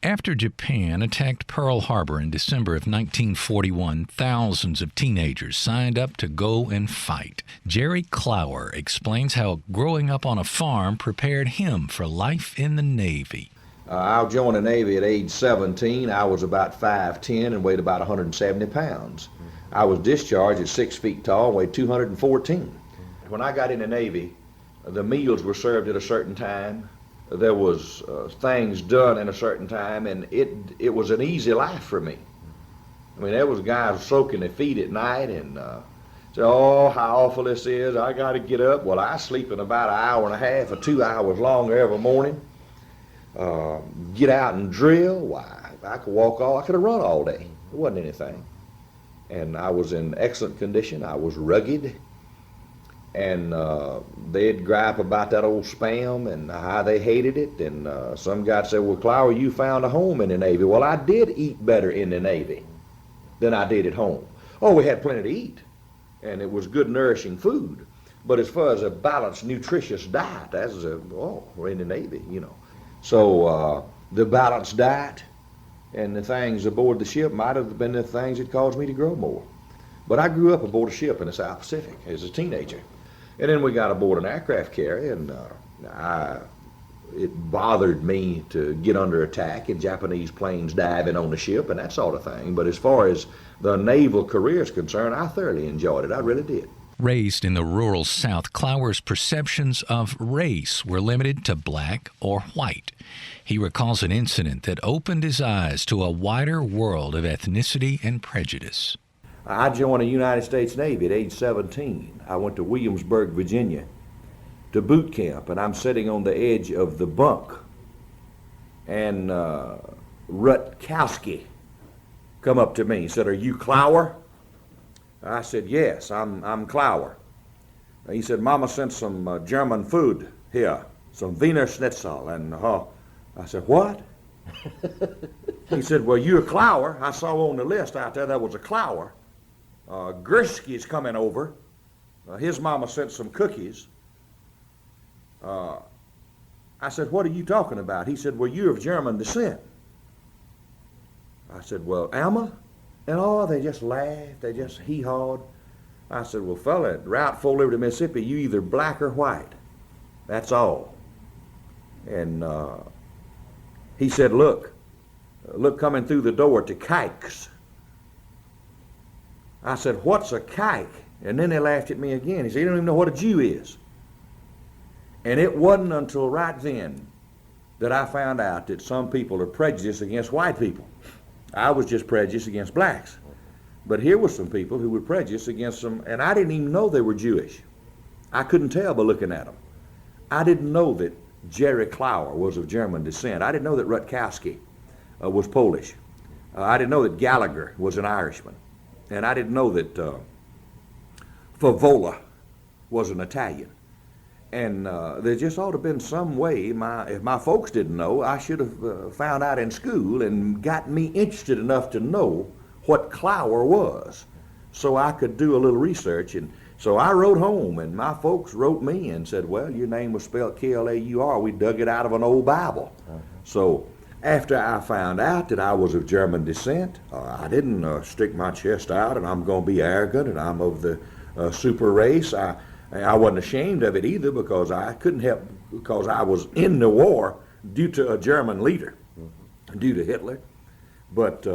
After Japan attacked Pearl Harbor in December of 1941, thousands of teenagers signed up to go and fight. Jerry Clower explains how growing up on a farm prepared him for life in the Navy. I joined the Navy at age 17. I was about 5'10" and weighed about 170 pounds. I was discharged at 6 feet tall and weighed 214. When I got in the Navy, the meals were served at a certain time. There was things done in a certain time, and it was an easy life for me. I mean, there was guys soaking their feet at night and say, oh, how awful this is, I got to get up. Well, I sleep in about an hour and a half or 2 hours longer every morning. Get out and drill. Why, I could walk I could have run all day. It wasn't anything. And I was in excellent condition. I was rugged. And they'd gripe about that old spam and how they hated it. And some guy said, well, Clower, you found a home in the Navy. Well, I did eat better in the Navy than I did at home. Oh, we had plenty to eat. And it was good, nourishing food. But as far as a balanced, nutritious diet, we're in the Navy, you know. So the balanced diet and the things aboard the ship might have been the things that caused me to grow more. But I grew up aboard a ship in the South Pacific as a teenager. And then we got aboard an aircraft carrier, and it bothered me to get under attack and Japanese planes diving on the ship and that sort of thing. But as far as the naval career is concerned, I thoroughly enjoyed it. I really did. Raised in the rural South, Clower's perceptions of race were limited to black or white. He recalls an incident that opened his eyes to a wider world of ethnicity and prejudice. I joined the United States Navy at age 17. I went to Williamsburg, Virginia to boot camp, and I'm sitting on the edge of the bunk. And Rutkowski come up to me and said, are you Clower? I said, yes, I'm Clower. He said, Mama sent some German food here, some Wiener Schnitzel. And I said, what? He said, well, you're Clower. I saw on the list out there was a Clower. Gursky's coming over. His mama sent some cookies. I said, what are you talking about? He said, well, you're of German descent. I said, well, am I? And they just laughed, they just hee-hawed. I said, well, fella, route 4 Liberty, Mississippi, you either black or white. That's all. And he said, look coming through the door to kikes. I said, what's a kike? And then they laughed at me again. He said, you don't even know what a Jew is. And it wasn't until right then that I found out that some people are prejudiced against white people. I was just prejudiced against blacks. But here were some people who were prejudiced against them, and I didn't even know they were Jewish. I couldn't tell by looking at them. I didn't know that Jerry Clower was of German descent. I didn't know that Rutkowski was Polish. I didn't know that Gallagher was an Irishman. And I didn't know that Favola was an Italian. And there just ought to have been some way, if my folks didn't know, I should have found out in school and got me interested enough to know what Clower was so I could do a little research. And so I wrote home, and my folks wrote me and said, well, your name was spelled K-L-A-U-R. We dug it out of an old Bible. So after I found out that I was of German descent, I didn't stick my chest out and I'm going to be arrogant and I'm of the super race. I wasn't ashamed of it either, because I couldn't help, because I was in the war due to a German leader, due to Hitler. But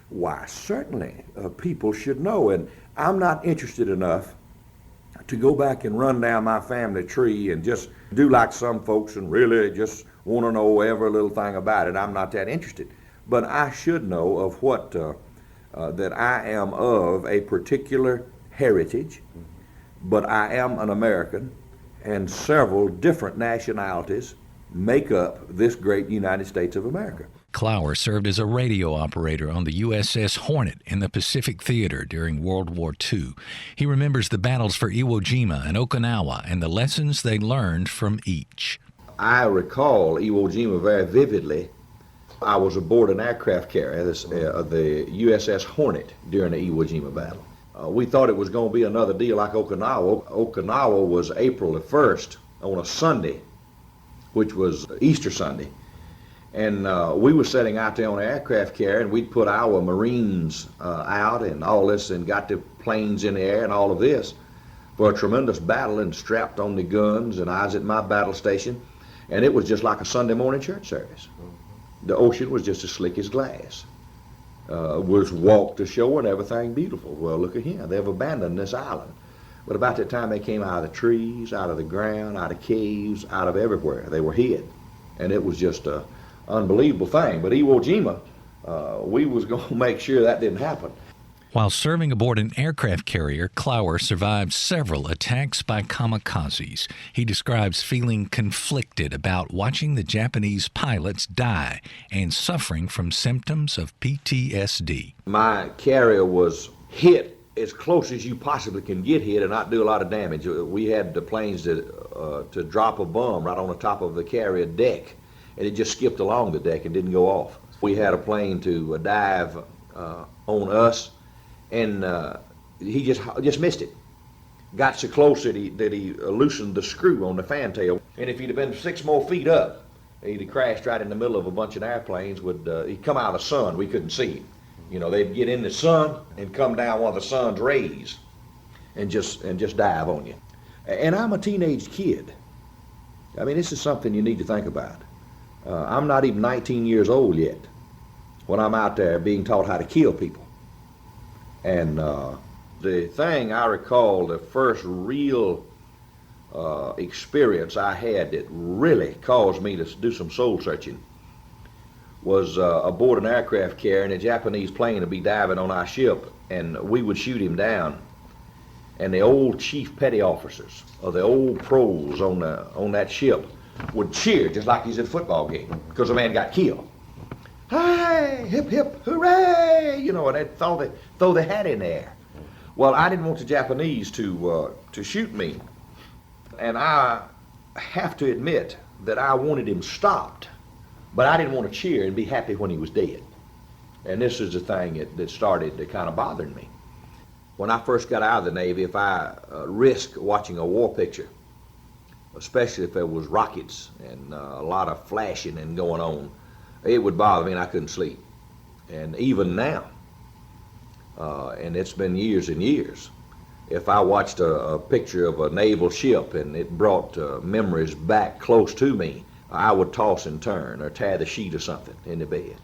why, certainly people should know, and I'm not interested enough to go back and run down my family tree and just do like some folks and really just want to know every little thing about it. I'm not that interested. But I should know of what, that I am of a particular heritage, but I am an American, and several different nationalities make up this great United States of America. Clower served as a radio operator on the USS Hornet in the Pacific Theater during World War II. He remembers the battles for Iwo Jima and Okinawa and the lessons they learned from each. I recall Iwo Jima very vividly. I was aboard an aircraft carrier, the USS Hornet, during the Iwo Jima battle. We thought it was going to be another deal like Okinawa. Okinawa was April the 1st on a Sunday, which was Easter Sunday. And we were sitting out there on the aircraft carrier, and we'd put our Marines out and all this, and got the planes in the air and all of this for a tremendous battle, and strapped on the guns, and I was at my battle station, and it was just like a Sunday morning church service. The ocean was just as slick as glass. Was walked ashore and everything beautiful. Well, look at here, they've abandoned this island. But about that time they came out of the trees, out of the ground, out of caves, out of everywhere. They were hid. And it was just a unbelievable thing. But Iwo Jima, we was going to make sure that didn't happen. While serving aboard an aircraft carrier, Clower survived several attacks by kamikazes. He describes feeling conflicted about watching the Japanese pilots die and suffering from symptoms of PTSD. My carrier was hit as close as you possibly can get hit and not do a lot of damage. We had the planes to drop a bomb right on the top of the carrier deck, and it just skipped along the deck and didn't go off. We had a plane to dive on us, and he just missed it. Got so close that he loosened the screw on the fantail, and if he'd have been 6 more feet up, he'd have crashed right in the middle of a bunch of airplanes. He'd come out of the sun, we couldn't see him. You know, they'd get in the sun and come down one of the sun's rays and just dive on you. And I'm a teenage kid. I mean, this is something you need to think about. I'm not even 19 years old yet when I'm out there being taught how to kill people. And the thing I recall, the first real experience I had that really caused me to do some soul searching was aboard an aircraft carrier, and a Japanese plane would be diving on our ship, and we would shoot him down. And the old chief petty officers, or the old pros on that ship, would cheer just like he's at a football game because the man got killed. Hey, hip hip, hooray! You know, and they'd throw the hat in the air. Well, I didn't want the Japanese to shoot me, and I have to admit that I wanted him stopped. But I didn't want to cheer and be happy when he was dead. And this is the thing that started to kind of bothering me. When I first got out of the Navy, if I risked watching a war picture, especially if there was rockets and a lot of flashing and going on, it would bother me and I couldn't sleep. And even now, and it's been years and years, if I watched a picture of a naval ship and it brought memories back close to me, I would toss and turn or tear the sheet or something in the bed.